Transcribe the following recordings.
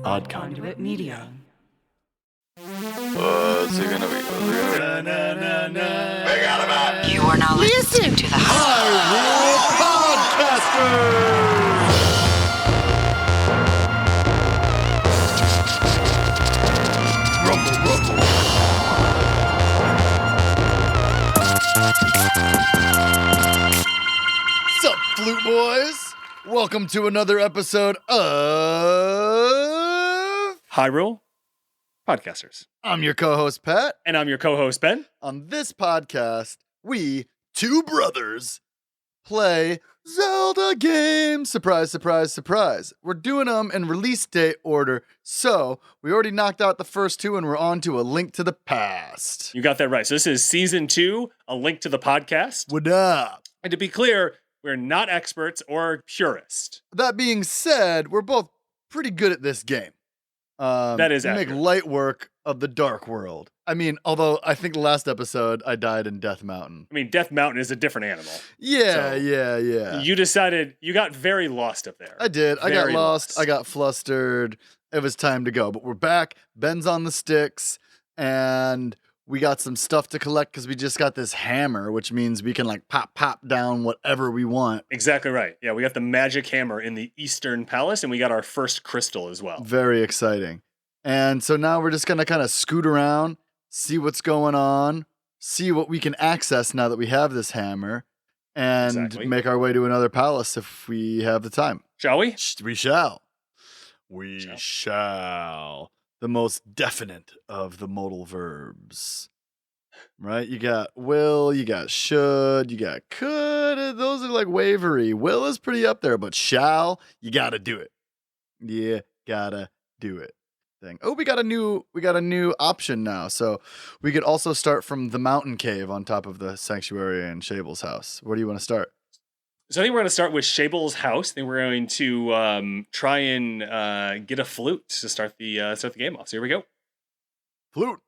Odd Conduit Media. What's it gonna be? You are now listening to the Hyrule Podcasters! Sup, Flute Boys? Welcome to another episode of Hyrule Podcasters. I'm your co-host, Pat. And I'm your co-host, Ben. On this podcast, we, two brothers, play Zelda games. Surprise, surprise, surprise. We're doing them in release date order, so we already knocked out the first two and we're on to A Link to the Past. You got that right. So this is season 2, A Link to the Podcast. What up? And to be clear, we're not experts or purists. That being said, we're both pretty good at this game. That is we accurate. make light work of the Dark World. I mean, although I think last episode I died in Death Mountain. I mean, Death Mountain is a different animal. Yeah, So, yeah. You decided, you got very lost up there. I did. I got Very lost. I got flustered. It was time to go. But we're back. Ben's on the sticks. And we got some stuff to collect because we just got this hammer, which means we can like pop down whatever we want. Exactly right. Yeah, we got the magic hammer in the Eastern Palace, and we got our first crystal as well. Very exciting. And so now we're just going to kind of scoot around, see what's going on, see what we can access now that we have this hammer, and Exactly. make our way to another palace if we have the time. Shall we? We shall. We shall. The most definite of the modal verbs. Right? You got will, you got should, you got could. Those are like wavery. Will is pretty up there, but shall, you gotta do it. Yeah, gotta do it. Thing. Oh, we got a new option now. So we could also start from the mountain cave on top of the sanctuary in Shable's house. Where do you want to start? So I think we're going to start with Shable's house. Then we're going to try and get a flute to start the game off. So here we go. Flute.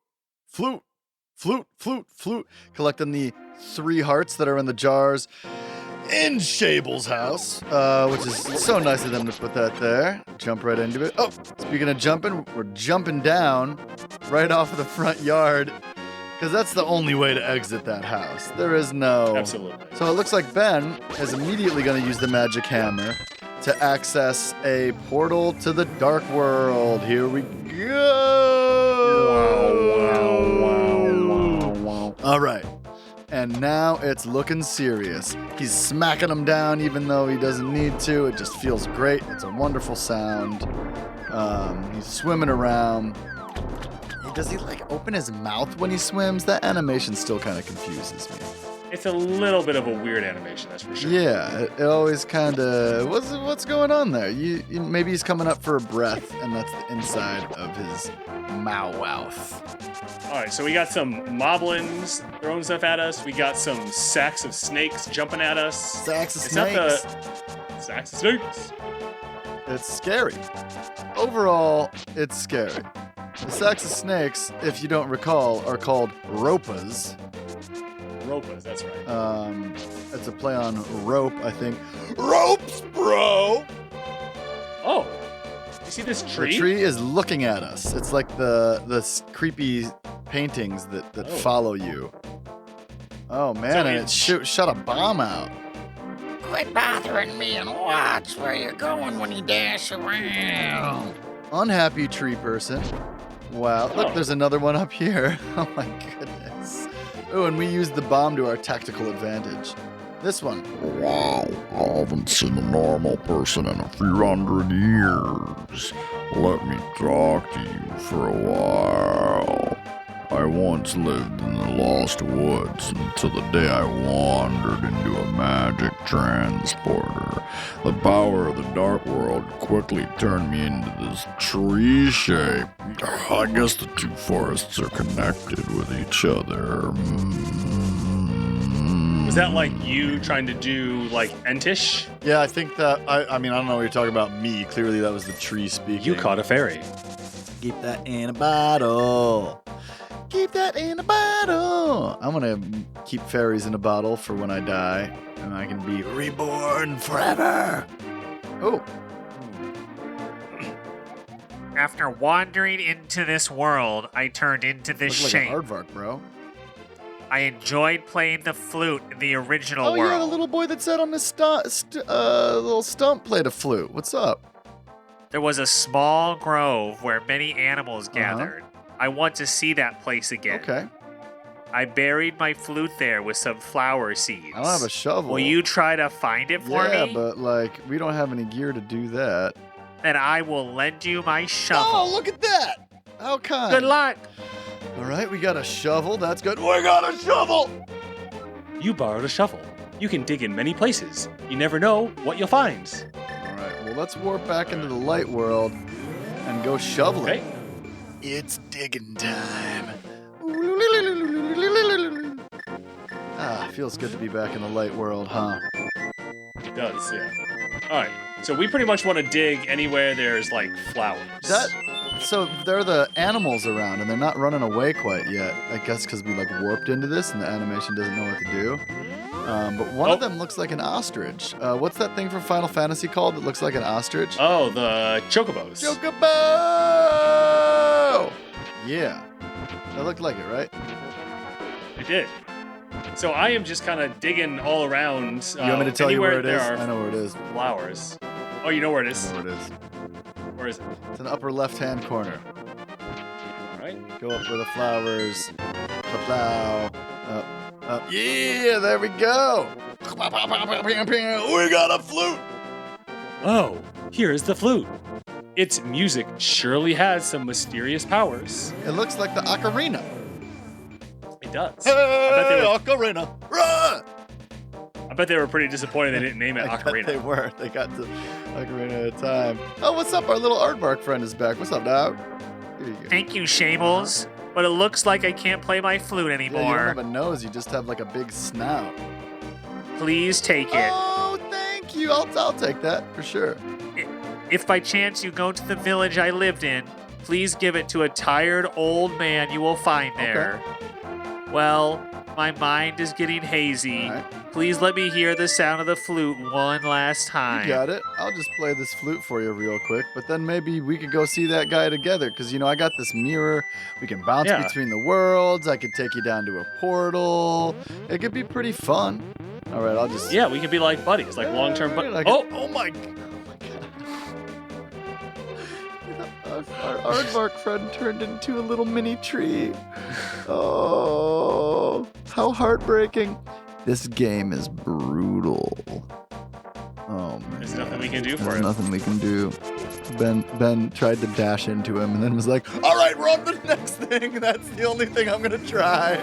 Collecting the 3 hearts that are in the jars in Shable's house, which is so nice of them to put that there. Jump right into it. Oh, speaking of jumping, we're jumping down right off of the front yard because that's the only way to exit that house. There is no... Absolutely. So it looks like Ben is immediately going to use the magic hammer to access a portal to the Dark World. Here we go. Wow. All right. And now it's looking serious. He's smacking them down even though he doesn't need to. It just feels great. It's a wonderful sound. He's swimming around. Does he like open his mouth when he swims? That animation still kind of confuses me. It's a little bit of a weird animation, that's for sure. Yeah, it always kind of... What's going on there? You maybe he's coming up for a breath, and that's the inside of his mouth. All right, so we got some moblins throwing stuff at us. We got some sacks of snakes jumping at us. Sacks of It's snakes. not the sacks of snakes. It's scary. Overall, it's scary. The sacks of snakes, if you don't recall, are called ropas. Ropas, that's right. It's a play on rope, I think. Ropes, bro! Oh, you see this tree? The tree is looking at us. It's like the creepy paintings that follow you. Oh man, and it shot a bomb out. Quit bothering me and watch where you're going when you dash around. Unhappy tree person. Wow, look, there's another one up here. Oh my goodness. Oh, and we used the bomb to our tactical advantage. This one. Wow, I haven't seen a normal person in a few hundred years. Let me talk to you for a while. I once lived in the Lost Woods until the day I wandered into a magic transporter. The power of the Dark World quickly turned me into this tree shape. I guess the two forests are connected with each other. Was that like you trying to do like Entish? Yeah, I think that, I mean, I don't know what you're talking about me. Clearly that was the tree speaking. You caught a fairy. Keep that in a bottle. Keep that in a bottle. I'm going to keep fairies in a bottle for when I die, and I can be reborn forever. Oh. After wandering into this world, I turned into this Look like shape. an aardvark, bro. I enjoyed playing the flute in the original Oh world. yeah, the little boy that sat on this little stump played a flute. What's up? There was a small grove where many animals gathered. I want to see that place again. Okay. I buried my flute there with some flower seeds. I don't have a shovel. Will you try to find it for yeah, me? but like we don't have any gear to do that. Then I will lend you my shovel. Oh, look at that! How kind. Good luck. All right, we got a shovel. That's good. We got a shovel. You borrowed a shovel. You can dig in many places. You never know what you'll find. All right, well let's warp back into the light world and go shoveling. Okay. It's digging time. Ah, feels good to be back in the light world, huh? It does, yeah. All right. So we pretty much want to dig anywhere there's like flowers. So they're the animals around, and they're not running away quite yet. I guess because we like warped into this, and the animation doesn't know what to do. But one of them looks like an ostrich. What's that thing from Final Fantasy called that looks like an ostrich? Oh, the chocobos. Chocobo! Yeah, that looked like it, right? It did. So I am just kind of digging all around. You want me to tell you where it is? There I know where it is. are flowers. Oh, you know where it I is? know where it is. Where is it? It's in the upper left-hand corner. All right. Go up where the flowers. The plow. Up. Yeah, there we go. We got a flute. Oh, here's the flute. Its music surely has some mysterious powers. It looks like the ocarina. It does. Hey, ocarina. Run! I bet they were pretty disappointed they didn't name it I bet Ocarina. they were. They got to ocarina at a time. Oh, what's up? Our little aardvark friend is back. What's up, dog? Here you go. Thank you, Shables. But it looks like I can't play my flute Yeah, you don't anymore. have a nose. You just have like a big snout. Please take it. Oh, thank you. I'll take that for sure. If by chance you go to the village I lived in, please give it to a tired old man you will find there. Well, my mind is getting hazy. All right. Please let me hear the sound of the flute one last time. You got it. I'll just play this flute for you real quick, but then maybe we could go see that guy together because, I got this mirror. We can bounce Yeah. between the worlds. I could take you down to a portal. It could be pretty fun. All right, I'll just... Yeah, we could be like buddies, like long-term buddies. Like Oh, oh my God. Our aardvark friend turned into a little mini tree. Oh, how heartbreaking. This game is brutal. Oh, man. there's nothing we can do for There's it. nothing we can do. Ben tried to dash into him and then was like, all right, we're on to the next thing. That's the only thing I'm going to try.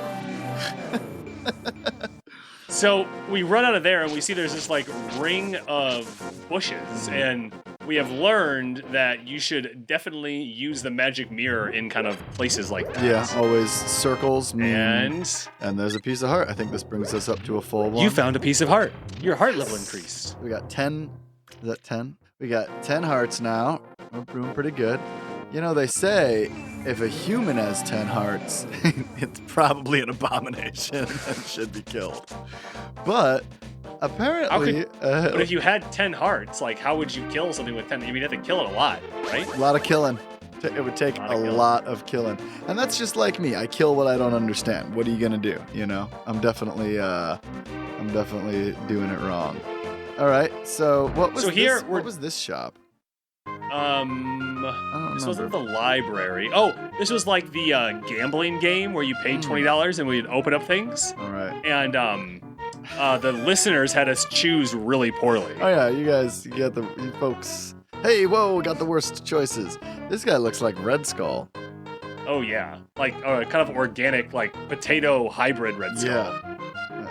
So we run out of there and we see there's this like ring of bushes, and we have learned that you should definitely use the magic mirror in kind of places like that. Yeah, always circles. And And there's a piece of heart. I think this brings us up to a full one. you found a piece of heart. Your heart level increased. We got 10. Is that 10? We got 10 hearts now. We're doing pretty good. They say if a human has 10 hearts, it's probably an abomination and should be killed. But apparently, But if you had 10 hearts, like how would you kill something with 10? You'd have to kill it a lot, right? a lot of killing. It would take a lot of killing. And that's just like me. I kill what I don't understand. What are you going to do? I'm definitely doing it wrong. All right. So what was what was this shop? I don't This remember. wasn't the library. Oh, this was like the gambling game where you paid $20 and we'd open up things. All right. And the listeners had us choose really poorly. Oh yeah, you folks. Hey, whoa, got the worst choices. This guy looks like Red Skull. Oh yeah, like kind of organic, like potato hybrid Red Skull. Yeah.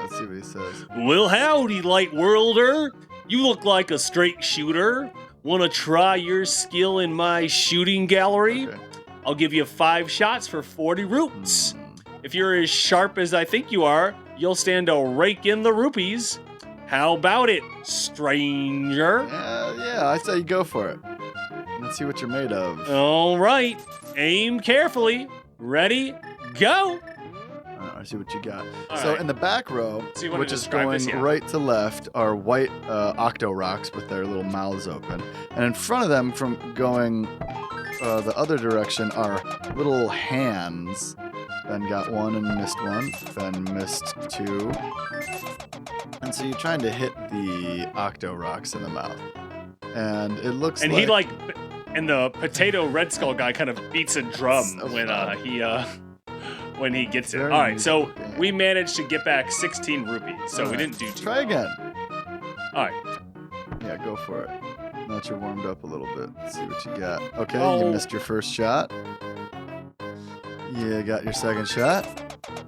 Let's see what he says. Well, howdy, light worlder. You look like a straight shooter. Want to try your skill in my shooting gallery? Okay. I'll give you 5 shots for 40 roots. If you're as sharp as I think you are, you'll stand to rake in the rupees. How about it, stranger? Yeah, I say you go for it. Let's see what you're made of. All right, aim carefully. Ready, go. I see what you got. All So right. in the back row, So you wanna which is describe going this, yeah. right to left, are white octo rocks with their little mouths open, and in front of them, from going the other direction are little hands. Ben got one and missed one. Ben missed two. And so you're trying to hit the octo rocks in the mouth. And it looks And like... and the potato Red Skull guy kind of beats a drum So when he gets it. Very All right, so musical game. we managed to get back 16 rupees, so All we right. didn't do too Try well. again. All right. Yeah, go for it. Now that you're warmed up a little bit. Let's see what you got. Okay, Oh. you missed your first shot. You got your second shot.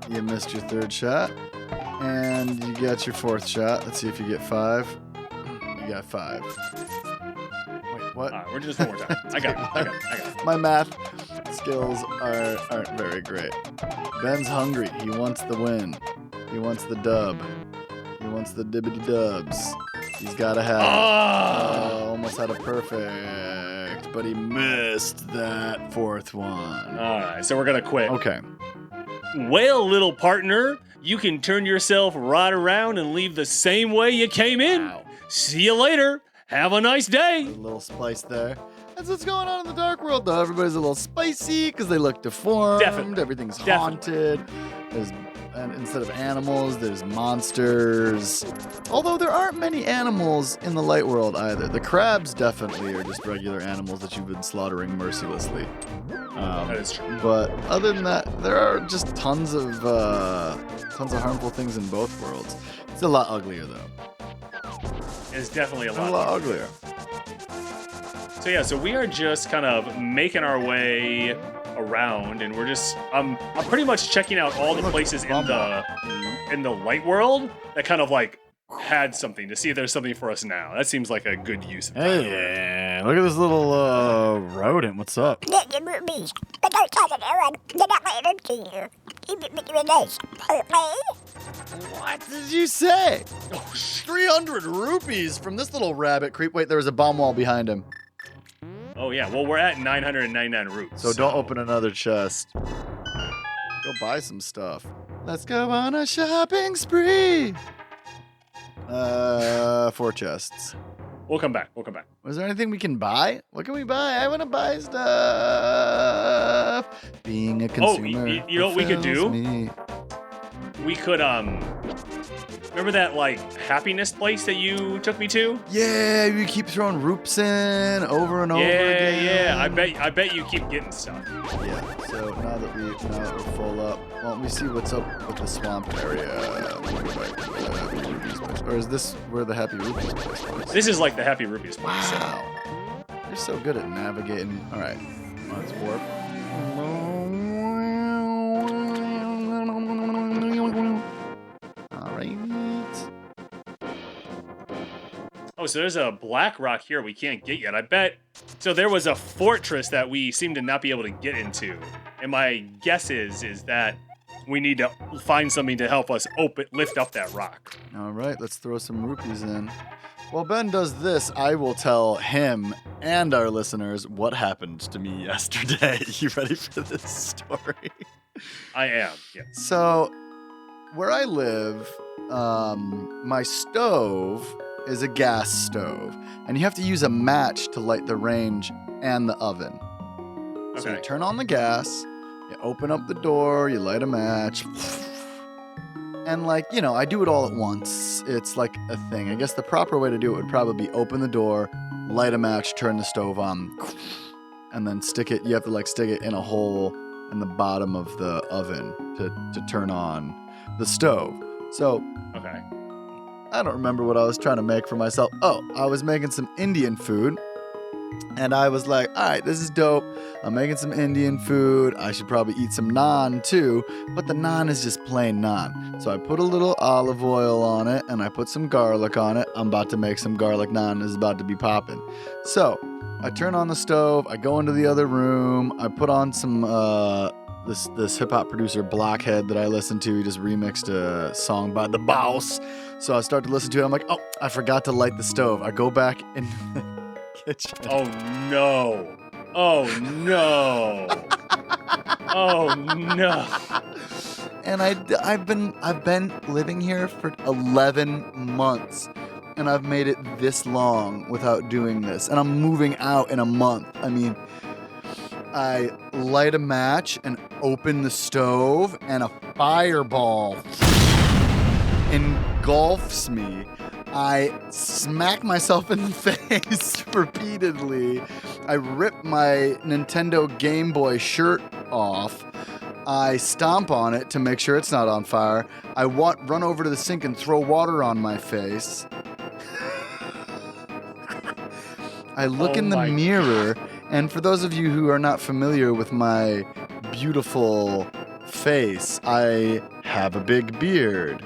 You missed your third shot. And you got your fourth shot. Let's see if you get 5. You got 5. Wait, what? All right, we're just one more time. I got it. My math skills aren't very great. Ben's hungry. He wants the win. He wants the dub. He wants the dibbity dubs. He's got to have it. Almost had a perfect, but he missed that fourth one. All right, so we're going to quit. Okay. Well, little partner, you can turn yourself right around and leave the same way you came in. Wow. See you later. Have a nice day. A little spice there. That's what's going on in the dark world, though. Everybody's a little spicy because they look deformed. Definitely. Everything's Definitely. haunted. And instead of animals, there's monsters. Although there aren't many animals in the light world either. The crabs definitely are just regular animals that you've been slaughtering mercilessly. That is true. But other than that, there are just tons of harmful things in both worlds. It's a lot uglier though. It's definitely a A lot lot. uglier. So yeah, so we are just kind of making our way around, and we're just I'm pretty much checking out all the places in the light world that kind of like had something to see if there's something for us now. That seems like a good use of time. Hey, look at this little rodent. What's up? Get the rupees, but don't touch it, Aaron. They're not letting them to you. Keep it between us, okay? What did you say? 300 rupees from this little rabbit creep. Wait, there was a bomb wall behind him. Oh yeah, well we're at 999 roots. So don't open another chest. Go buy some stuff. Let's go on a shopping spree. 4 chests. We'll come back. Was there anything we can buy? What can we buy? I want to buy stuff. Being a consumer. you know what we could do? fulfills me. We could remember that like happiness place that you took me to? Yeah, you keep throwing roops in over and over again. Yeah. I bet you keep getting stuff. Yeah. So now that we're full up, well, let me see what's up with the swamp area. Let me go back to the Happy Rupees place. Or is this where the Happy Rupees place was? This is like the Happy Rupees place. so- Wow. You're so good at navigating. All right. Let's warp. All right. Oh, so there's a black rock here we can't get yet. I bet. So there was a fortress that we seem to not be able to get into. And my guess is that we need to find something to help us lift up that rock. All right, let's throw some rupees in. While Ben does this, I will tell him and our listeners what happened to me yesterday. You ready for this story? I am, yes. So, where I live, my stove is a gas stove, and you have to use a match to light the range and the oven. So you Okay. turn on the gas, you open up the door, you light a match, and I do it all at once. It's like a thing. I guess the proper way to do it would probably be open the door, light a match, turn the stove on, and then stick it. You have to stick it in a hole in the bottom of the oven to turn on the stove. So Okay. I don't remember what I was trying to make for myself. Oh, I was making some Indian food. And I was like, all right, this is dope. I'm making some Indian food. I should probably eat some naan too. But the naan is just plain naan. So I put a little olive oil on it and I put some garlic on it. I'm about to make some garlic naan. It's about to be popping. So I turn on the stove. I go into the other room. I put on some this hip hop producer Blockhead that I listened to. He just remixed a song by The Boss. So I start to listen to it. I'm like, oh, I forgot to light the stove. I go back in the kitchen. Oh no. Oh no. Oh no. And I've been living here for 11 months, and I've made it this long without doing this. And I'm moving out in a month. I mean, I light a match and open the stove, and a fireball engulfs me. I smack myself in the face repeatedly. I rip my Nintendo Game Boy shirt off. I stomp on it to make sure it's not on fire. I run over to the sink and throw water on my face. I look in the mirror, and for those of you who are not familiar with my beautiful face, I have a big beard.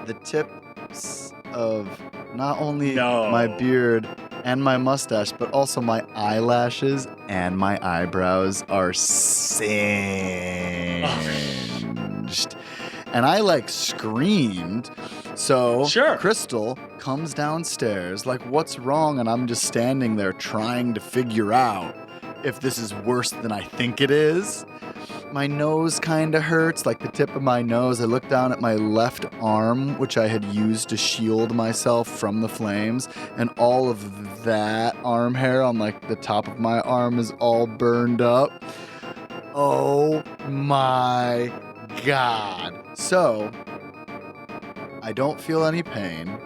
The tips of not only my beard and my mustache, but also my eyelashes and my eyebrows are singed. And I screamed. So Crystal comes downstairs like, what's wrong? And I'm just standing there trying to figure out if this is worse than I think it is. My nose kind of hurts, like the tip of my nose. I look down at my left arm, which I had used to shield myself from the flames, and all of that arm hair on the top of my arm is all burned up. Oh my God. So, I don't feel any pain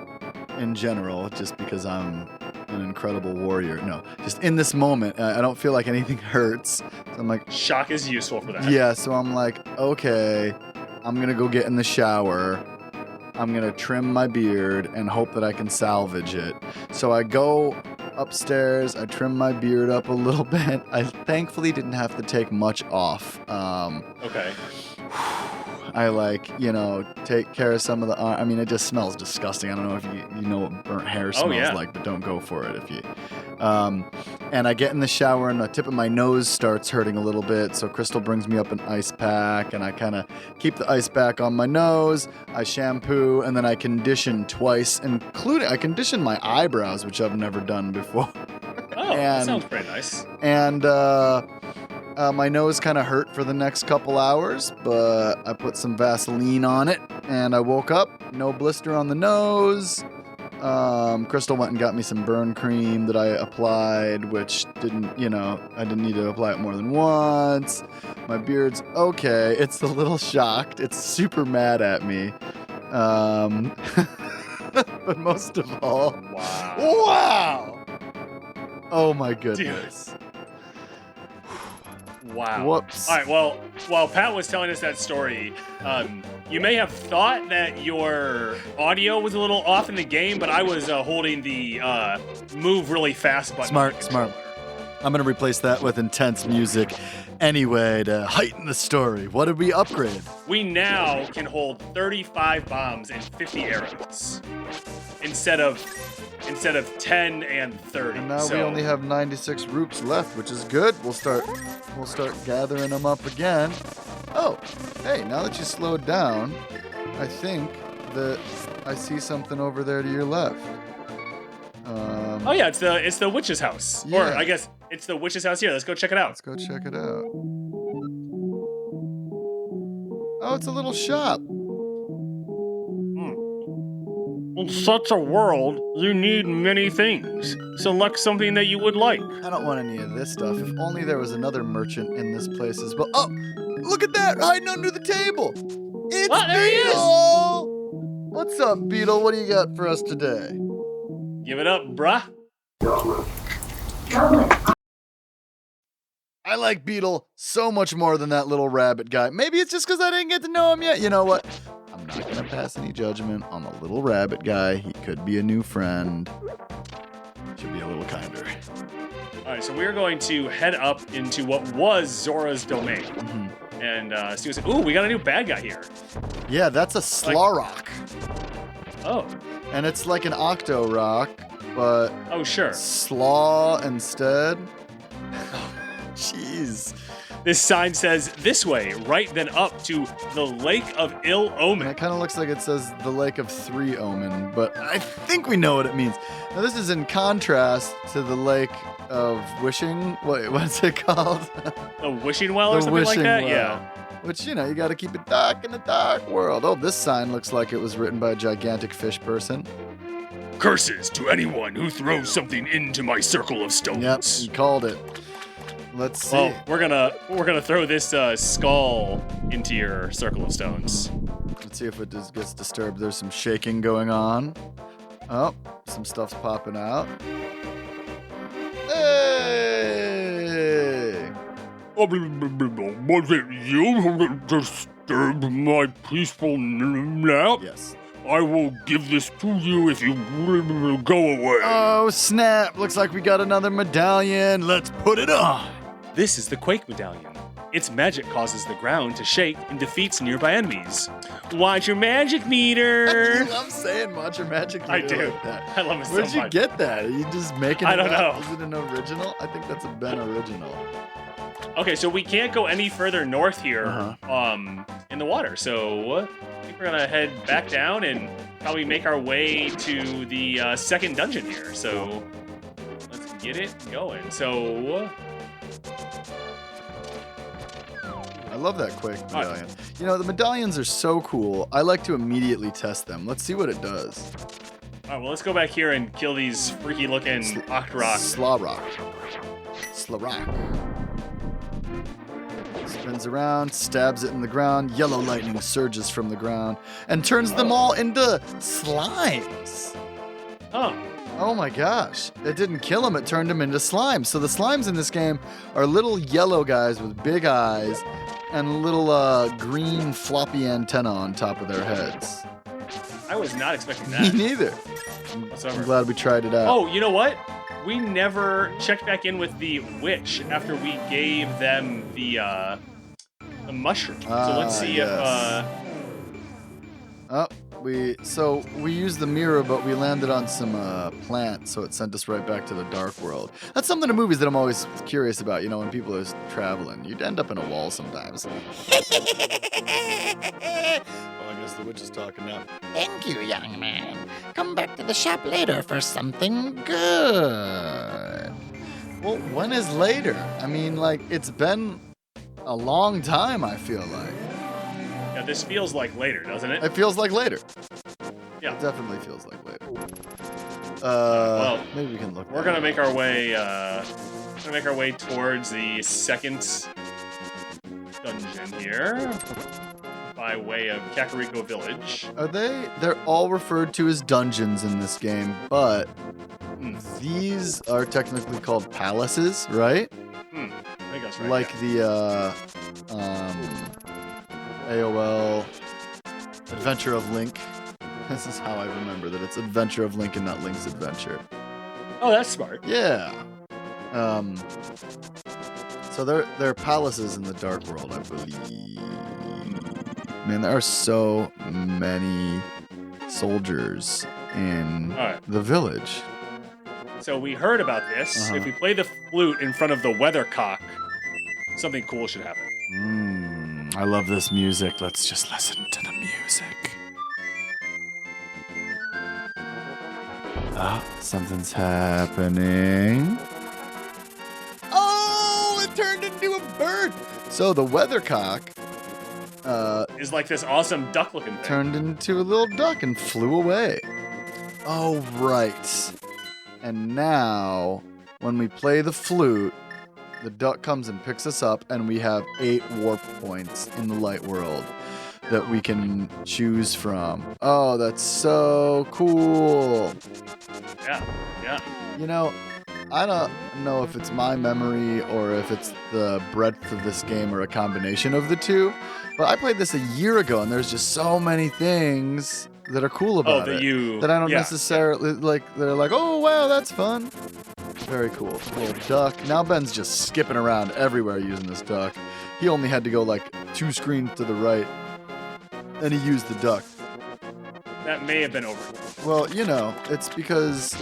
in general, just because I'm an incredible warrior. No, just in this moment, I don't feel like anything hurts. So I'm like, shock is useful for that. Yeah, so I'm like, okay, I'm gonna go get in the shower. I'm gonna trim my beard and hope that I can salvage it. So I go upstairs, I trim my beard up a little bit. I thankfully didn't have to take much off. Okay. I take care of some of the. I mean, it just smells disgusting. I don't know if you know what burnt hair smells like, but don't go for it if you. And I get in the shower, and the tip of my nose starts hurting a little bit. So Crystal brings me up an ice pack, and I kind of keep the ice pack on my nose. I shampoo, and then I condition twice, including I condition my eyebrows, which I've never done before. Oh, that sounds pretty nice. And my nose kind of hurt for the next couple hours, but I put some Vaseline on it, and I woke up, no blister on the nose. Crystal went and got me some burn cream that I applied, which didn't, I didn't need to apply it more than once. My beard's okay. It's a little shocked. It's super mad at me. But most of all, wow! Oh my goodness. Dude. Wow. Whoops. All right, well, while Pat was telling us that story, you may have thought that your audio was a little off in the game, but I was holding the move really fast button. Smart. I'm going to replace that with intense music anyway to heighten the story. What did we upgrade? We now can hold 35 bombs and 50 arrows instead of 10 and 30. And now we only have 96 roops left, which is good. We'll start gathering them up again. Oh, hey, now that you slowed down, I think that I see something over there to your left. Oh yeah, it's the witch's house. Yeah. Or I guess it's the witch's house here. Let's go check it out. Let's go check it out. Oh, it's a little shop. In such a world, you need many things. Select something that you would like. I don't want any of this stuff. If only there was another merchant in this place as well. Oh, look at that, hiding under the table. It's there he is. Beetle! What's up, Beetle? What do you got for us today? Give it up, bruh. I like Beetle so much more than that little rabbit guy. Maybe it's just because I didn't get to know him yet. You know what? I'm not going to pass any judgment on the little rabbit guy. He could be a new friend. Should be a little kinder. All right, so we're going to head up into what was Zora's domain. Mm-hmm. And see what's... Ooh, we got a new bad guy here. Yeah, that's a Slarok. Oh. And it's like an Octo Rock, but... Oh, sure. Slaw instead. Jeez. This sign says, this way, right then up to the Lake of Ill And Omen. it kind of looks like it says the Lake of Three Omen, but I think we know what it means. Now, this is in contrast to the Lake of Wishing. What's it called? A wishing well or something like that? Well. Yeah. Which, you got to keep it dark in a dark world. Oh, this sign looks like it was written by a gigantic fish person. Curses to anyone who throws something into my circle of stones. Yep, he called it. Let's see. Well, we're gonna throw this skull into your circle of stones. Let's see if it gets disturbed. There's some shaking going on. Oh, some stuff's popping out. Hey! Was it you who disturbed my peaceful nap? Yes. I will give this to you if you go away. Oh, snap. Looks like we got another medallion. Let's put it on. This is the Quake Medallion. Its magic causes the ground to shake and defeats nearby enemies. Watch your magic meter. You love saying watch your magic I meter do. like that. I love it so Where'd you much. get that? Are you just making it I don't up? know. Is it an original? I think that's a Ben original. Okay, so we can't go any further north here, Uh-huh. in the water. So I think we're gonna head back down and probably make our way to the second dungeon here. So let's get it going. So I love that Quake medallion. You know, the medallions are so cool. I like to immediately test them. Let's see what it does. all right, well, let's go back here and kill these freaky looking Octorok. Slarok. Slarok. Spins around, stabs it in the ground. Yellow lightning surges from the ground and turns them all into slimes. Oh, Oh my gosh. It didn't kill them, it turned them into slimes. So the slimes in this game are little yellow guys with big eyes and little green floppy antenna on top of their heads. I was not expecting Me that. neither. I'm Whatsoever. glad we tried it out. Oh, you know what? We never checked back in with the witch after we gave them the mushroom. So let's see yes. if We used the mirror, but we landed on some plants, so it sent us right back to the dark world. That's something in movies that I'm always curious about. You know, when people are traveling, you'd end up in a wall sometimes. Well, I guess the witch is talking now. Thank you, young man. Come back to the shop later for something good. Well, when is later? I mean, like, it's been a long time, I feel like. yeah, this feels like later, doesn't it? It feels like later. Yeah. It definitely feels like later. Well, maybe we can look. We're gonna make our way. Towards the second dungeon here, by way of Kakariko Village. Are they? They're all referred to as dungeons in this game, but these are technically called palaces, right? I think that's right. Like the AOL Adventure of Link. This is how I remember that it's Adventure of Link and not Link's Adventure. Oh, that's smart. Yeah. So they're palaces in the dark world, I believe. Man, there are so many soldiers in the village. So we heard about this. Uh-huh. If we play the flute in front of the weathercock, something cool should happen. I love this music. Let's just listen to the music. Ah, something's happening. Oh, it turned into a bird. So the weathercock Is like this awesome duck-looking thing. turned into a little duck and flew away. Oh, right. And now, when we play the flute, the duck comes and picks us up, and we have 8 warp points in the light world that we can choose from. Oh, that's so cool. Yeah. You know, I don't know if it's my memory or if it's the breadth of this game or a combination of the two, but I played this a year ago, and there's just so many things that are cool about it that I don't necessarily like. They're like, oh wow, that's fun. Very cool. Little duck. Now Ben's just skipping around everywhere using this duck. He only had to go like 2 screens to the right, and he used the duck. That may have been over. Well, you know, it's because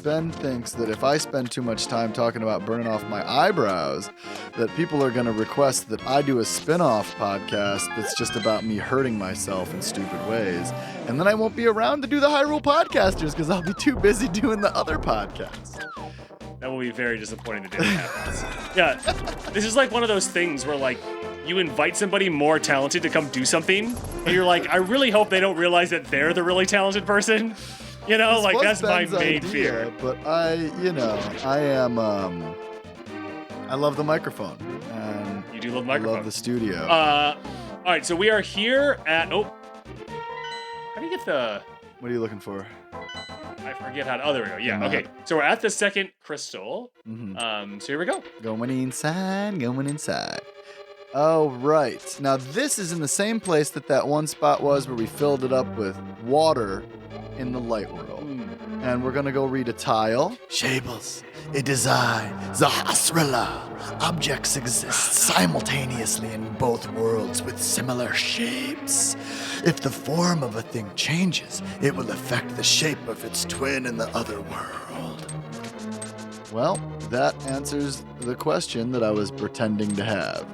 Ben thinks that if I spend too much time talking about burning off my eyebrows, that people are going to request that I do a spin-off podcast that's just about me hurting myself in stupid ways. And then I won't be around to do the Hyrule Podcasters because I'll be too busy doing the other podcasts. That will be very disappointing the day that happens. Yeah, this is like one of those things where like you invite somebody more talented to come do something, and you're like, I really hope they don't realize that they're the really talented person. You know, like was that's my Ben's main idea, fear. But I am I love the microphone. And You do love I microphone. love the studio. All right, so we are here at. Oh, how do you get the? What are you looking for? I forget how to. Oh, there we go. Yeah. The map. Okay. So we're at the second crystal. Mm-hmm. So here we go. Going inside. Oh, right. Now, this is in the same place that one spot was where we filled it up with water in the light world. And we're going to go read a tile. Shables, it is I, Zahasrilla. Objects exist simultaneously in both worlds with similar shapes. If the form of a thing changes, it will affect the shape of its twin in the other world. Well, that answers the question that I was pretending to have,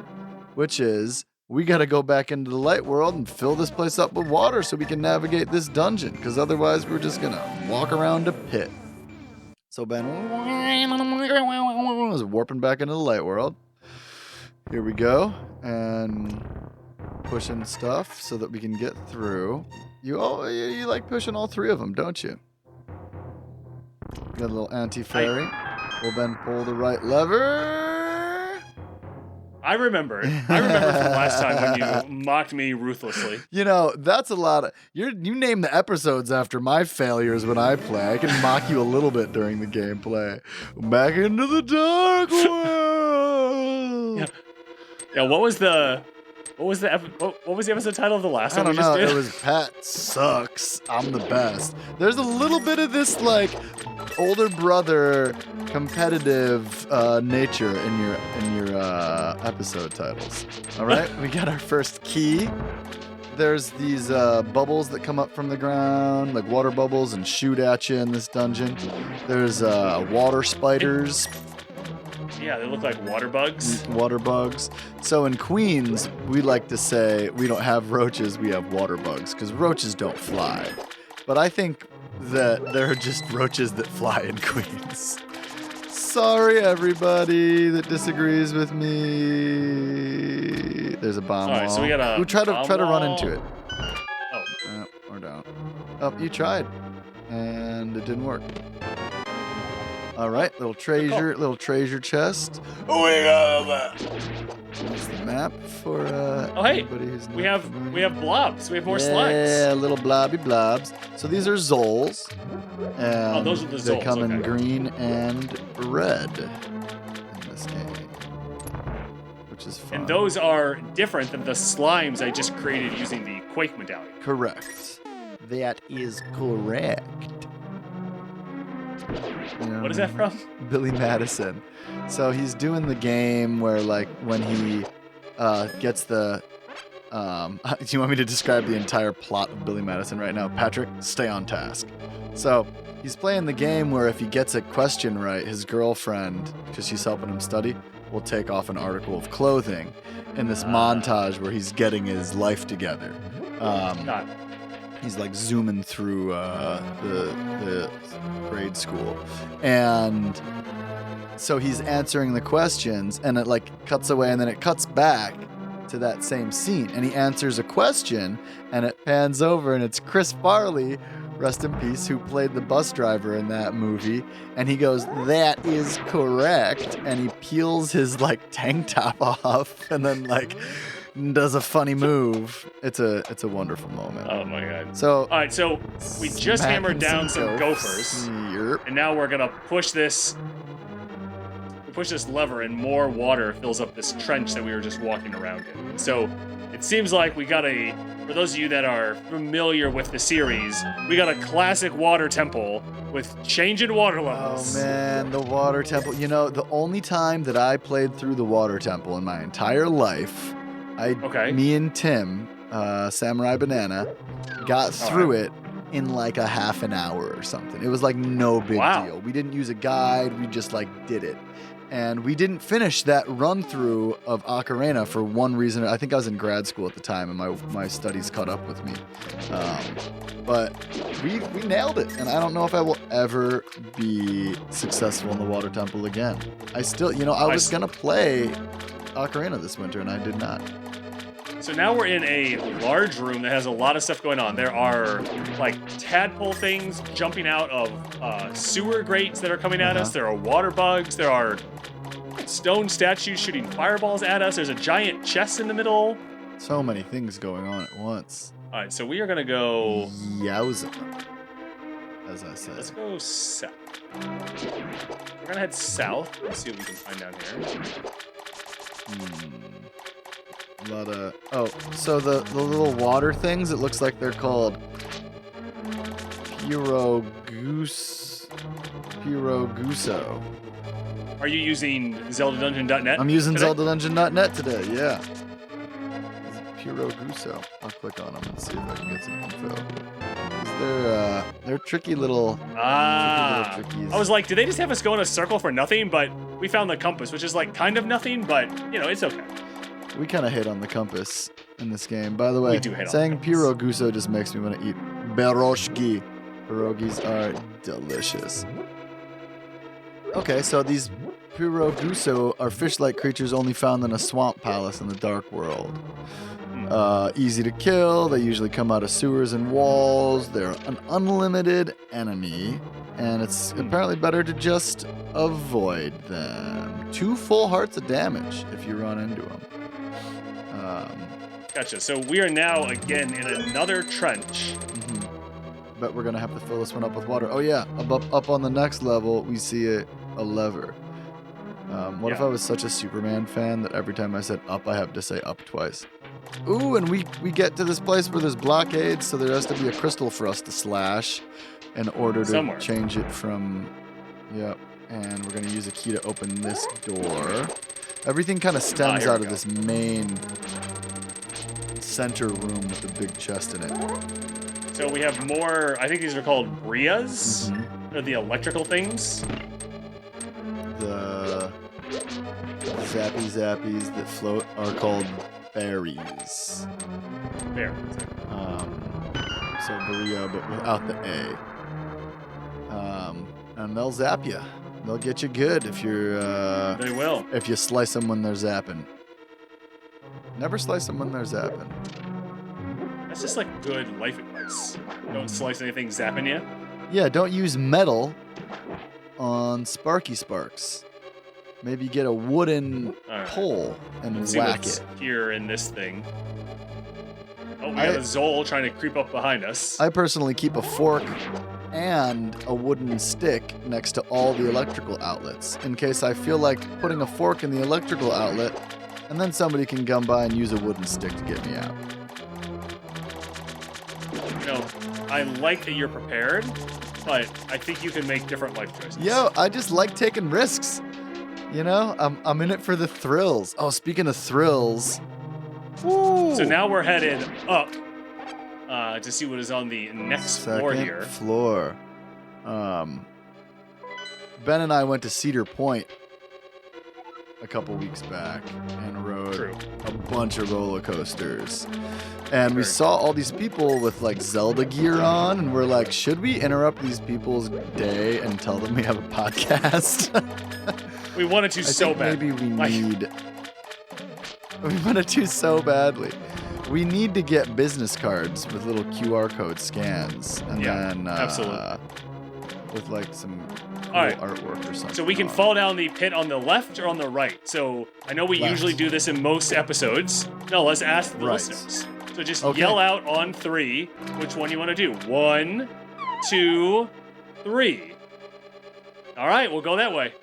which is we got to go back into the light world and fill this place up with water so we can navigate this dungeon, because otherwise we're just going to walk around a pit. So Ben is warping back into the light world. Here we go. And pushing stuff so that we can get through. You like pushing all three of them, don't you? Got a little anti-fairy. We'll then pull the right lever. I remember from last time when you mocked me ruthlessly. You know, that's a lot of... You name the episodes after my failures when I play. I can mock you a little bit during the gameplay. Back into the dark world! Yeah, what was the episode title of the last I one don't we just know. did? It was Pat Sucks. I'm the best. There's a little bit of this, like, older brother competitive nature in your episode titles. All right, we got our first key. There's these bubbles that come up from the ground, like water bubbles, and shoot at you in this dungeon. There's water spiders. Yeah, they look like water bugs. Water bugs. So in Queens, we like to say we don't have roaches, we have water bugs, because roaches don't fly. But I think that there are just roaches that fly in Queens. Sorry, everybody that disagrees with me. There's a bomb All right, wall. so we got a Ooh, try to bomb run wall. into it. Oh. Or down. Oh, you tried, and it didn't work. All right, little treasure chest. Oh, we got that. That's the map for anybody who's not We have blobs. We have more slides. Yeah, little blobby blobs. So these are Zols. And those are the they Zols, come in okay. green and red in this game, which is fun. And those are different than the slimes I just created using the Quake medallion. Correct. That is correct. What is that from? Billy Madison. So he's doing the game where, like, when he gets the... do you want me to describe the entire plot of Billy Madison right now? Patrick, stay on task. So he's playing the game where if he gets a question right, his girlfriend, because she's helping him study, will take off an article of clothing in this montage where he's getting his life together. He's like zooming through the grade school, and so he's answering the questions, and it like cuts away, and then it cuts back to that same scene, and he answers a question, and it pans over, and it's Chris Farley, rest in peace, who played the bus driver in that movie, and he goes, "That is correct," and he peels his like tank top off, and then like does a funny move. It's a wonderful moment. Oh my god. So all right, so we just hammered down some gophers, Yep. and now we're gonna push this lever, and more water fills up this trench that we were just walking around in. So it seems like we got for those of you that are familiar with the series, we got a classic water temple with changing water levels. Oh man, the water temple. You know, the only time that I played through the water temple in my entire life, me and Tim, Samurai Banana, got through it in like a half an hour or something. It was like no big deal. We didn't use a guide, we just like did it. And we didn't finish that run through of Ocarina for one reason. I think I was in grad school at the time, and my studies caught up with me. But we nailed it, and I don't know if I will ever be successful in the water temple again. I still, I was gonna play Ocarina this winter, and I did not. So now we're in a large room that has a lot of stuff going on. There are like tadpole things jumping out of sewer grates that are coming at us. There are water bugs. There are stone statues shooting fireballs at us. There's a giant chest in the middle. So many things going on at once. All right, so we are gonna go. Yowza. As I said. Let's go south. We're gonna head south. Let's see what we can find down here. A lot of. Oh, so the little water things. It looks like they're called Pyroguso. Are you using ZeldaDungeon.net? I'm using today? ZeldaDungeon.net today. Yeah. Pyroguso. I'll click on them and see if I can get some info. They're tricky little. Ah. Tricky little I was like, did they just have us go in a circle for nothing? But we found the compass, which is like kind of nothing, but it's okay. We kind of hit on the compass in this game. By the way, We do hit on saying the compass. Pyroguso just makes me want to eat beroshki. Pierogies are delicious. Okay, so these Pyroguso are fish-like creatures only found in a swamp palace in the Dark World. Easy to kill. They usually come out of sewers and walls. They're an unlimited enemy, and it's apparently better to just avoid them. 2 full hearts of damage if you run into them. Gotcha. So we are now again in another trench. But we're gonna have to fill this one up with water. Oh yeah, up on the next level, we see a lever. What if Yeah. I was such a Superman fan that every time I said up, I have to say up twice? Ooh, and we get to this place where there's blockades, so there has to be a crystal for us to slash in order to Somewhere. change it from. Yep. And we're gonna use a key to open this door. Everything kind of stems here we out of go. this main center room with the big chest in it. So we have more. I think these are called brias. They're the electrical things. The zappies that float are called berries. There. So burrito, but without the A. And they'll zap you. They'll get you good if you're They will. if you slice them when they're zapping. Never slice them when they're zapping. That's just like good life advice. Don't slice anything zapping you. Yeah, don't use metal on Sparky Sparks. Maybe get a wooden All right. pole and Let's see whack what's it. here in this thing. Oh, we have a Zol trying to creep up behind us. I personally keep a fork and a wooden stick next to all the electrical outlets in case I feel like putting a fork in the electrical outlet and then somebody can come by and use a wooden stick to get me out. I like that you're prepared, but I think you can make different life choices. Yo, I just like taking risks. I'm in it for the thrills. Oh, speaking of thrills. Woo! So now we're headed up to see what is on the next floor Second here. floor. Ben and I went to Cedar Point a couple weeks back and rode True. a bunch of roller coasters. And we Very saw all these people with like Zelda gear on, and we're like, should we interrupt these people's day and tell them we have a podcast? We wanted to I so think bad. maybe we Like- need. We want to so badly. We need to get business cards with little QR code scans, and Yeah, then absolutely. with like some cool All right. artwork or something. So we can on it. fall down the pit on the left or on the right. So I know we Left. usually do this in most episodes. No, let's ask the Right. listeners. So just Okay. yell out on 3 which one you want to do. 1, 2, 3. All right, we'll go that way.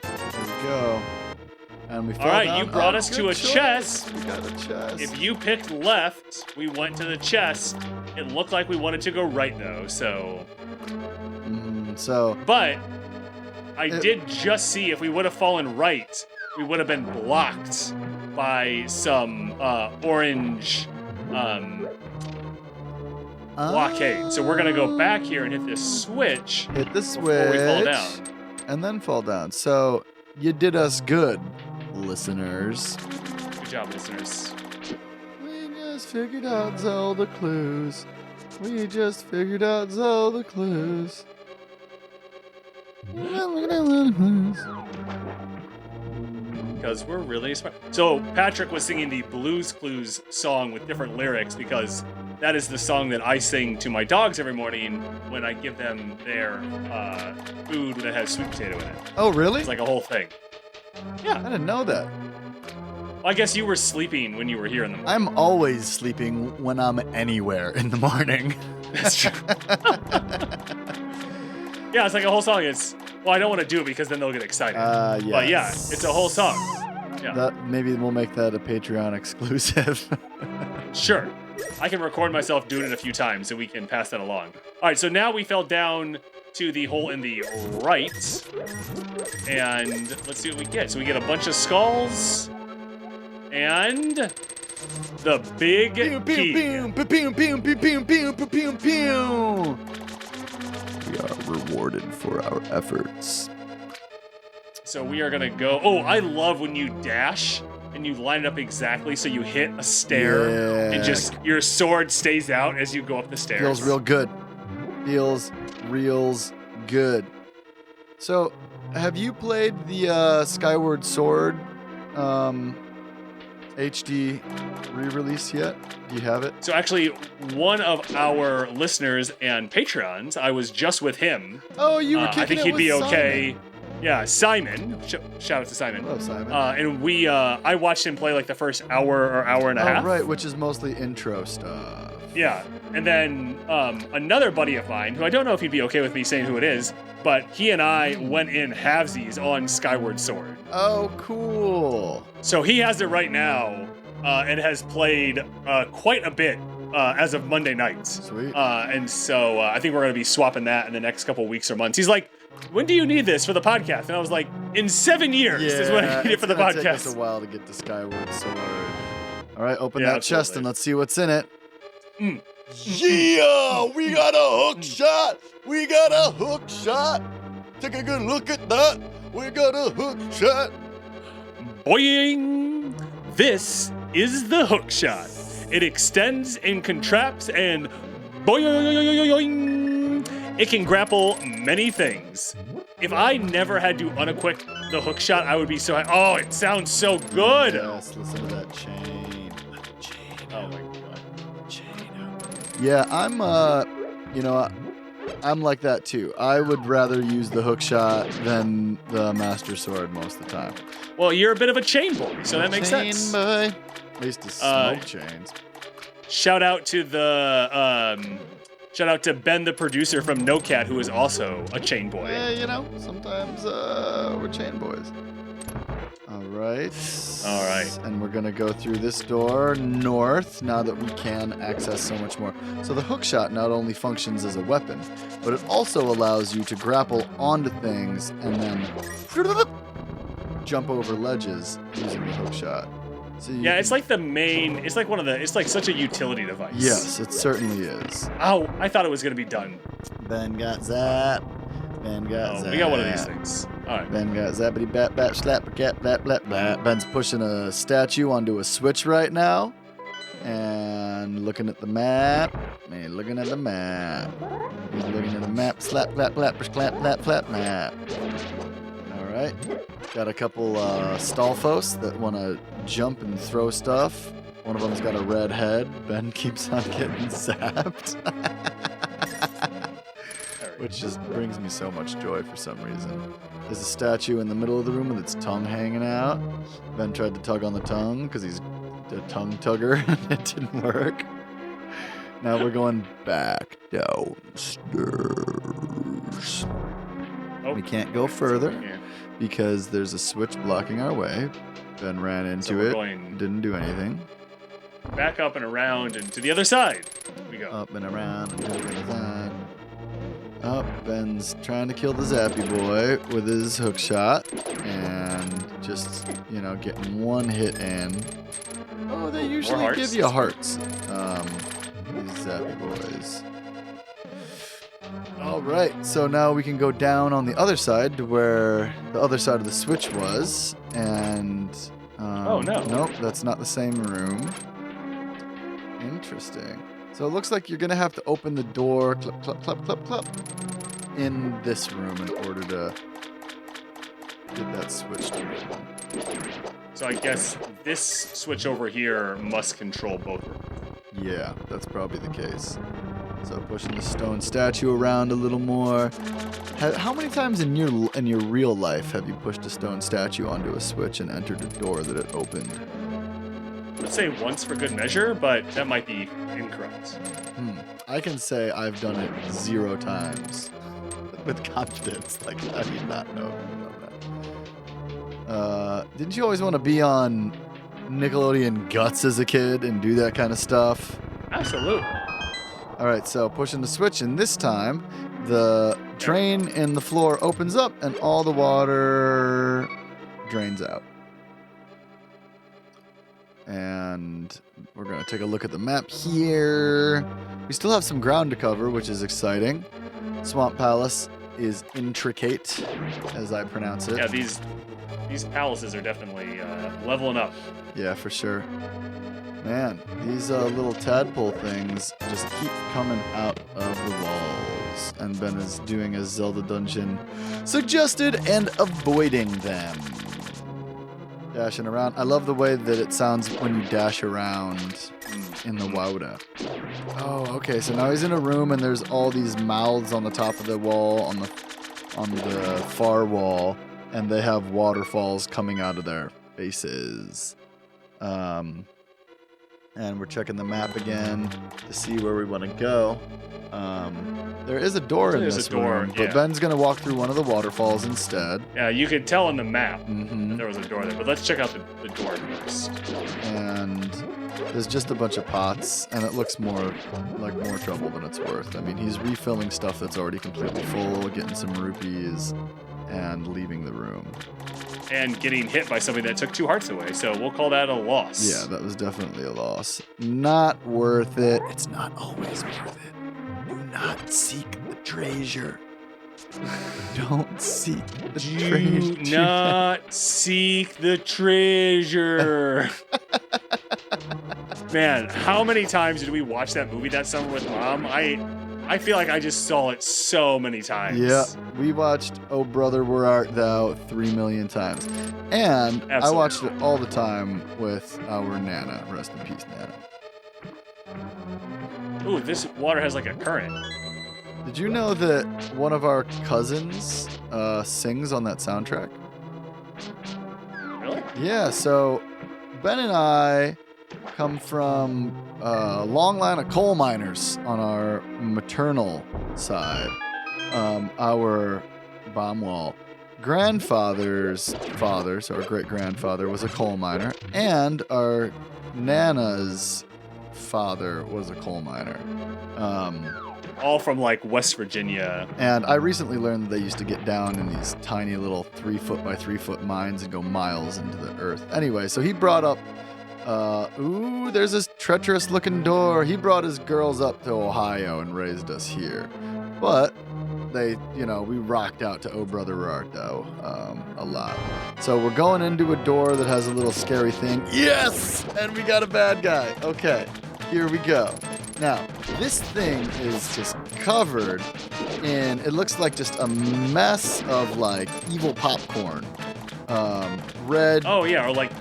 Here we go. And we fell All right, down. you brought Oh, us to good a choice. chest. We got a chest. If you picked left, we went to the chest. It looked like we wanted to go right though, so. So But I did just see if we would have fallen right, we would have been blocked by some orange blockade. So we're gonna go back here and hit this switch hit the switch before we fall down. and then fall down. So you did us good, listeners. Good job, listeners. We just figured out Zelda clues. We just figured out Zelda clues. Because we're really smart. So Patrick was singing the Blues Clues song with different lyrics because that is the song that I sing to my dogs every morning when I give them their food that has sweet potato in it. Oh, really? It's like a whole thing. I didn't know that. Well, I guess you were sleeping when you were here in the morning. I'm always sleeping when I'm anywhere in the morning. That's true. Yeah, it's like a whole song. It's, well, I don't want to do it because then they'll get excited. Yes. But yeah, it's a whole song. Yeah. That, maybe we'll make that a Patreon exclusive. Sure. I can record myself doing it a few times so we can pass that along. All right, so now we fell down to the hole in the right. And let's see what we get. So we get a bunch of skulls and the big key. We are rewarded for our efforts. So we are gonna go. Oh, I love when you dash and you line it up exactly so you hit a stair and just your sword stays out as you go up the stairs. Feels real good. Feels reals good. So, have you played the Skyward Sword HD re-release yet? Do you have it? So actually, one of our listeners and Patreons, I was just with him. Oh, you were kicking I think it he'd with be okay. Simon. Yeah, Simon. Shout out to Simon. Hello, Simon. And we, I watched him play like the first hour or hour and a half. Right, which is mostly intro stuff. Yeah, and then another buddy of mine, who I don't know if he'd be okay with me saying who it is, but he and I went in halvesies on Skyward Sword. Oh, cool. So he has it right now, and has played quite a bit as of Monday nights. Sweet. And so I think we're going to be swapping that in the next couple weeks or months. He's like, when do you need this for the podcast? And I was like, in 7 years is when I need it for the It's gonna take us podcast. a while to get to Skyward Sword. All right, open Yeah, that chest absolutely. and let's see what's in it. Mm. Yeah, we got a hook shot. We got a hook shot. Take a good look at that. We got a hook shot. Boing! This is the hook shot. It extends and contracts and boing! It can grapple many things. If I never had to unequip the hook shot, I would be so happy. Oh, it sounds so good! Yes, listen to that chain. Oh my god. Yeah, I'm like that too. I would rather use the hook shot than the Master Sword most of the time. Well, you're a bit of a chain boy, so that makes Chain sense. boy. I used to smoke chains. Shout out to Ben, the producer from No Cat, who is also a chain boy. Yeah, sometimes we're chain boys. All right. And we're going to go through this door north now that we can access so much more. So the hook shot not only functions as a weapon, but it also allows you to grapple onto things and then jump over ledges using the hook shot. So Yeah, it's like the main. It's like it's like such a utility device. Yes, it certainly is. Oh, I thought it was gonna be done. Ben got zap. Ben got zap. We got one of these things. All right. Ben got zappity bat bat slap cat blap blap blap. Ben's pushing a statue onto a switch right now, and looking at the map. He's looking at the map. He's looking at the map. Slap blap blap slap blap flap map. All right. Got a couple Stalfos that want to jump and throw stuff. One of them's got a red head. Ben keeps on getting zapped. Which just brings me so much joy for some reason. There's a statue in the middle of the room with its tongue hanging out. Ben tried to tug on the tongue because he's a tongue tugger and it didn't work. Now we're going back downstairs. Oh, We can't go further yeah. because there's a switch blocking our way. Ben ran into So we're it, going didn't do anything. back up and around and to the other side. We go. Up and around and to the other side. Oh, Ben's trying to kill the Zappy boy with his hook shot and just, getting one hit in. Oh, they usually hearts? give you hearts. These Zappy boys. All right, so now we can go down on the other side to where the other side of the switch was, and Oh, no. Nope, that's not the same room. Interesting. So it looks like you're gonna have to open the door, clap, clap, clap, clap, clap, in this room in order to get that switch to open. So I guess this switch over here must control both rooms. Yeah, that's probably the case. So pushing the stone statue around a little more. How many times in your real life have you pushed a stone statue onto a switch and entered a door that it opened? Let's say once for good measure, but that might be incorrect. I can say I've done it 0 times with confidence. Like, I do not know that. Didn't you always want to be on Nickelodeon Guts as a kid and do that kind of stuff? Absolutely. All right, so pushing the switch, and this time the drain in the floor opens up and all the water drains out. And we're going to take a look at the map here. We still have some ground to cover, which is exciting. Swamp Palace is intricate, as I pronounce it. Yeah, these palaces are definitely leveling up. Yeah, for sure. Man, these little tadpole things just keep coming out of the walls. And Ben is doing as Zelda Dungeon suggested and avoiding them. Dashing around. I love the way that it sounds when you dash around in the Wauda. Oh, okay. So now he's in a room and there's all these mouths on the top of the wall, on the far wall, and they have waterfalls coming out of their faces. And we're checking the map again to see where we want to go. There is a door in this room, but Ben's going to walk through one of the waterfalls instead. Yeah, you could tell on the map that there was a door there, but let's check out the door first. And there's just a bunch of pots, and it looks more trouble than it's worth. I mean, he's refilling stuff that's already completely full, getting some rupees, and leaving the room. And getting hit by something that took 2 hearts away, so we'll call that a loss. Yeah, that was definitely a loss. Not worth it. It's not always worth it. Do not seek the treasure. Don't seek the treasure. Do not seek the treasure. Man, how many times did we watch that movie that summer with Mom? I feel like I just saw it so many times. Yeah, we watched Oh Brother, Where Art Thou 3 million times. And Absolutely. I watched it all the time with our Nana. Rest in peace, Nana. Ooh, this water has like a current. Did you know that one of our cousins sings on that soundtrack? Really? Yeah, so Ben and I come from a long line of coal miners on our maternal side. Our Baumwall grandfather's father, so our great-grandfather, was a coal miner, and our Nana's father was a coal miner. All from like West Virginia. And I recently learned that they used to get down in these tiny little 3-foot by 3-foot mines and go miles into the earth. Anyway, so he brought up there's this treacherous looking door. He brought his girls up to Ohio and raised us here. But we rocked out to Oh Brother, Where Art Thou a lot. So we're going into a door that has a little scary thing. Yes! And we got a bad guy. Okay, here we go. Now, this thing is just covered in, it looks like just a mess of like evil popcorn. Red. Oh yeah, or like,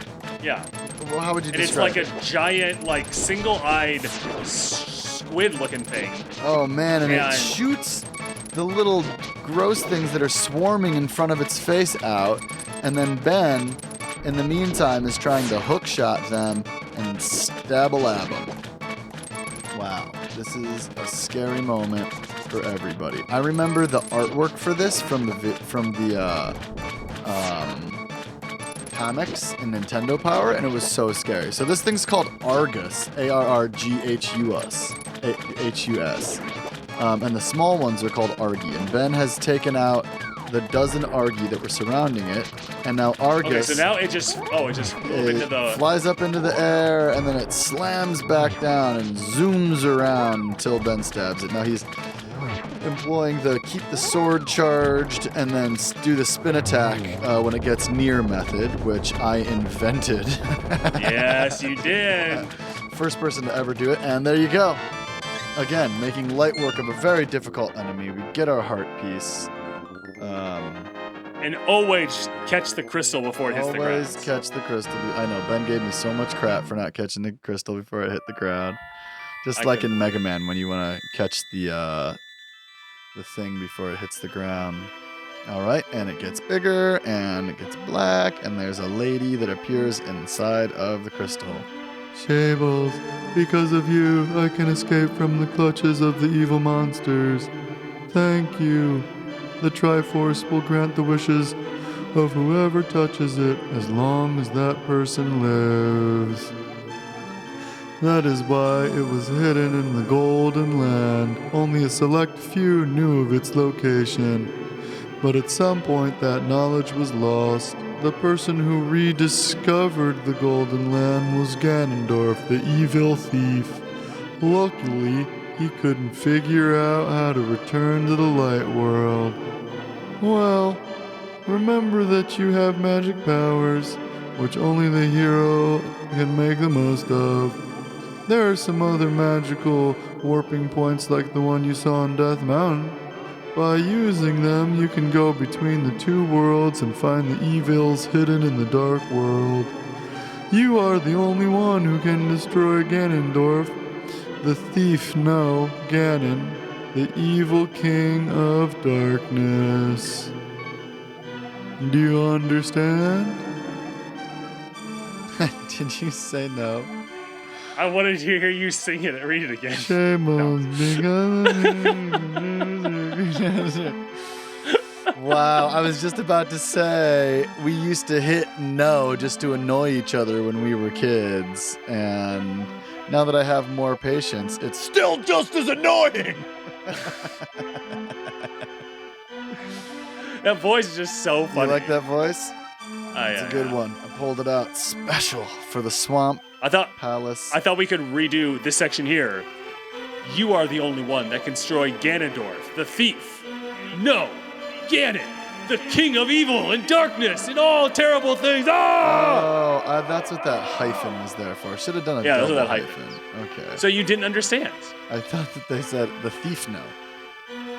yeah. Well, how would you And it's describe like a giant, like single-eyed squid-looking thing. Oh man, and Yeah, it shoots the little gross things that are swarming in front of its face out, and then Ben, in the meantime, is trying to hook shot them and stab-a-lab them. Wow, this is a scary moment for everybody. I remember the artwork for this from the comics in Nintendo Power, and it was so scary. So this thing's called Argus, Arghus, H-U-S. And the small ones are called Argy. And Ben has taken out the dozen Argy that were surrounding it, and now Argus. Okay, so now it just flew into the. Flies up into the air, and then it slams back down and zooms around until Ben stabs it. Now he's employing the keep the sword charged and then do the spin attack when it gets near method, which I invented. Yes, you did. First person to ever do it, and there you go. Again, making light work of a very difficult enemy. We get our heart piece. And always catch the crystal before it hits the ground. Always catch the crystal. I know, Ben gave me so much crap for not catching the crystal before it hit the ground. Just like in Mega Man when you want to catch the thing before it hits the ground. All right, and it gets bigger, and it gets black, and there's a lady that appears inside of the crystal. Shables, because of you, I can escape from the clutches of the evil monsters. Thank you. The Triforce will grant the wishes of whoever touches it as long as that person lives. That is why it was hidden in the Golden Land. Only a select few knew of its location. But at some point that knowledge was lost. The person who rediscovered the Golden Land was Ganondorf, the evil thief. Luckily, he couldn't figure out how to return to the light world. Well, remember that you have magic powers, which only the hero can make the most of. There are some other magical warping points like the one you saw on Death Mountain. By using them, you can go between the two worlds and find the evils hidden in the dark world. You are the only one who can destroy Ganondorf, the thief, no, Ganon, the evil king of darkness. Do you understand? Did you say no? I wanted to hear you sing it. Read it again. Wow, I was just about to say we used to hit no just to annoy each other when we were kids, and now that I have more patience, it's still just as annoying. That voice is just so funny. You like that voice? It's a good one. I pulled it out special for the Swamp Palace. I thought we could redo this section here. You are the only one that can destroy Ganondorf, the thief. No, Ganon, the king of evil and darkness and all terrible things. Ah! Oh, that's what that hyphen was there for. Should have done a that's double what that hyphen. Okay. So you didn't understand. I thought that they said the thief no.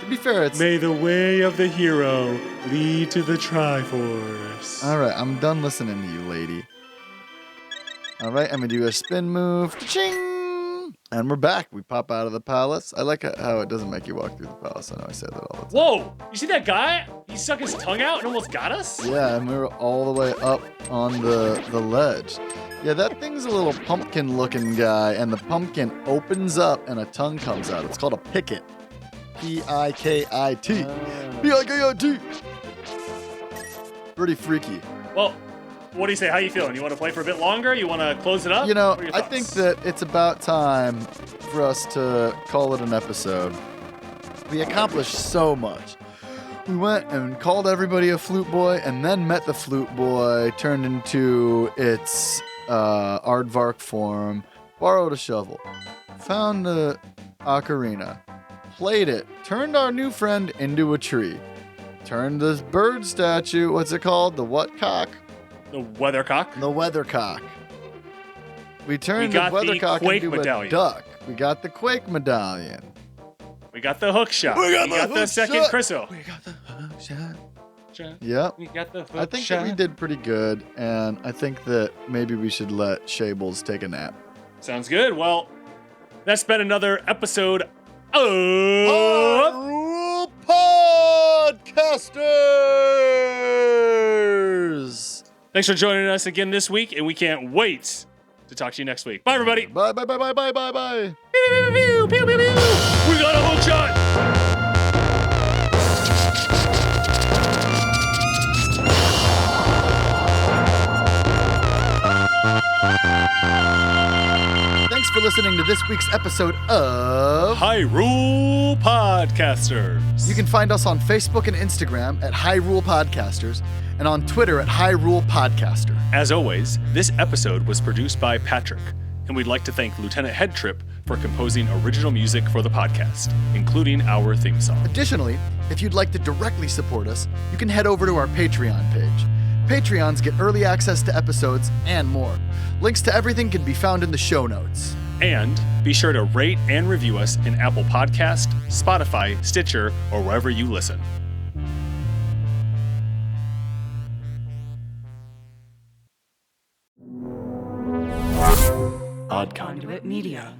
To be fair, it's... May the way of the hero lead to the Triforce. All right, I'm done listening to you, lady. All right, I'm going to do a spin move. Ching! And we're back. We pop out of the palace. I like how it doesn't make you walk through the palace. I know I say that all the time. Whoa! You see that guy? He stuck his tongue out and almost got us? Yeah, and we were all the way up on the ledge. Yeah, that thing's a little pumpkin-looking guy, and the pumpkin opens up and a tongue comes out. It's called a picket. P-I-K-I-T. P-I-K-I-T. Pretty freaky. Well, what do you say? How you feeling? You want to play for a bit longer? You want to close it up? You know, What are your I thoughts? think that it's about time for us to call it an episode. We accomplished so much. We went and called everybody a flute boy, and then met the flute boy, turned into its aardvark form, borrowed a shovel, found the ocarina, played it, turned our new friend into a tree, turned this bird statue, what's it called? The what cock? The weathercock. The weathercock. We turned We the got the weathercock Quake into medallion. a duck. We got the Quake medallion. We got the hook shot. We got the the hook second shot. crystal. We got the hook shot. Shot. Yep. We got the hook I think shot. that we did pretty good, and I think that maybe we should let Shables take a nap. Sounds good. Well, that's been another episode of Hyrule Podcasters! Thanks for joining us again this week, and we can't wait to talk to you next week. Bye, everybody. Bye, bye, bye, bye, bye, bye, bye. Pew, pew, pew, pew, pew. We got a hook shot. Thanks for listening to this week's episode of Hyrule Podcasters. You can find us on Facebook and Instagram at Hyrule Podcasters and on Twitter at Hyrule Podcaster. As always, this episode was produced by Patrick, and we'd like to thank Lieutenant Headtrip for composing original music for the podcast, including our theme song. Additionally, if you'd like to directly support us, you can head over to our Patreon page. Patreons get early access to episodes and more. Links to everything can be found in the show notes. And be sure to rate and review us in Apple Podcast, Spotify, Stitcher, or wherever you listen. Odd Conduit Media.